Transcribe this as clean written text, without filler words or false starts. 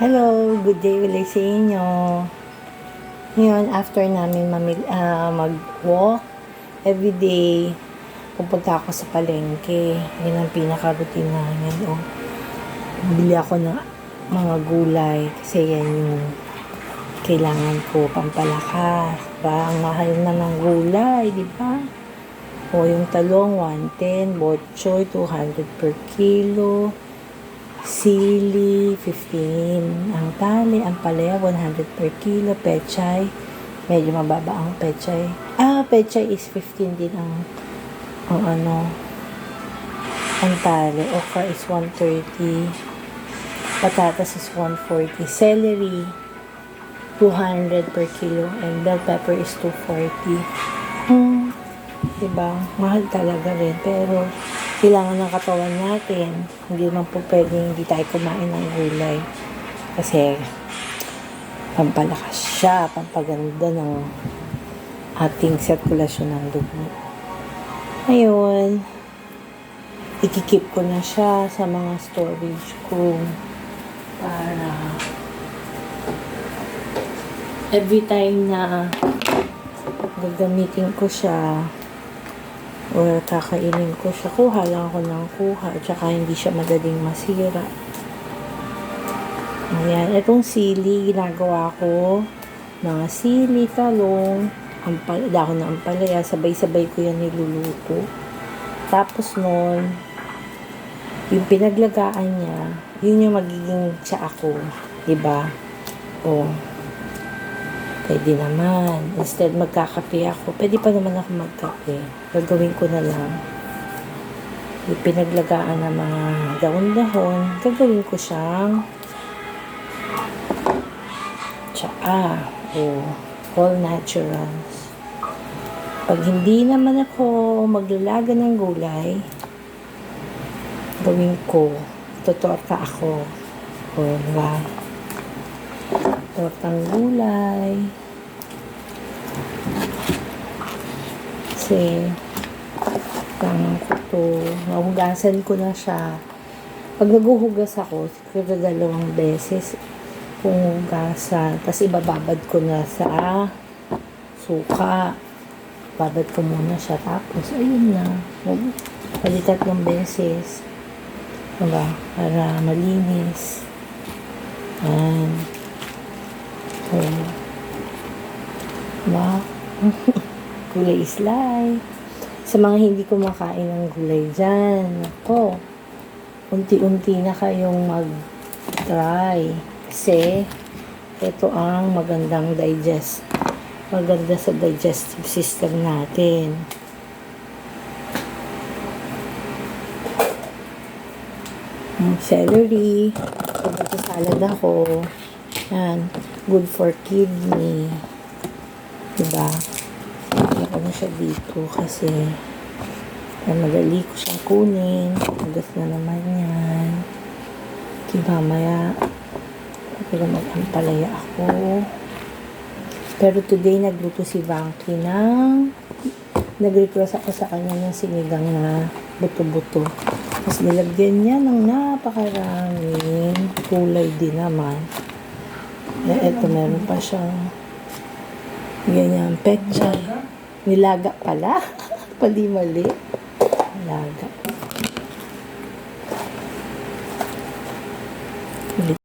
Hello, good day ulit sa inyo. Ngayon, after namin mag-walk, everyday, pupunta ako sa palengke. Yan ang pinaka-routine namin. Bili ako ng mga gulay kasi yan yung kailangan ko pampalakas. Ang mahal na ng gulay, di ba? Yung talong, 110, botchoy, 200 per kilo. Sili, 15. Ang tali, ang palaya, 100 per kilo. Pechay, medyo mababa ang pechay. Pechay is 15 din ang tali. Okra is 130. Patatas is 140. Celery, 200 per kilo. And bell pepper is 240. Diba? Mahal talaga rin. Pero, kailangan ng katawan natin. Hindi naman po pwedeng hindi tayo kumain ng gulay. Kasi, pampalakas siya, pampaganda ng ating sirkulasyon ng dugo. Ngayon, ikikip ko na siya sa mga storage ko para every time na gagamitin ko siya or kakainin ko siya, kuha lang ako ng kuha at saka hindi siya madaling masira. Ayan, itong sili ginagawa ko, mga sili, talong, dahon ng ampalaya, sabay-sabay ko yan niluluto. Tapos nun, yung pinaglagaan niya, yun yung magiging tsa ako, diba? Pwede naman. Instead, magkakape ako. Pwede pa naman ako magkape. Gagawin ko na lang. Yung pinaglagaan ng mga dahon-dahon, gagawin ko siyang tsaa. All naturals. Pag hindi naman ako maglalaga ng gulay, gawin ko, tutorta ako. Diba? Tortang gulay. Kasi, tangan ko to. Nahugasan ko na siya. Pag naguhugas ako, siguro 2 beses kung hugasan. Tapos ibababad ko na sa suka. Babad ko muna siya. Tapos, ayun na. Pali 3 beses. Diba? Para malinis. Wow. Gulay is life. Sa mga hindi kumakain ng gulay dyan, unti-unti na kayong mag-try. Kasi, ito ang maganda sa digestive system natin. Celery. Ito salad ako. Yan. Good for kidney. Diba? Ako na siya dito kasi madali ko siyang kunin. Hugas na naman yan. Mamaya pero mag-ampalaya ako. Pero today nagluto si Vanky nag-request ako sa kanya ng sinigang na buto-buto. Tapos nilagyan niya ng napakaraming kulay din naman. Eto, meron pa siyang ganyan, pechay. Nilaga pala. Pali mali. Nilaga.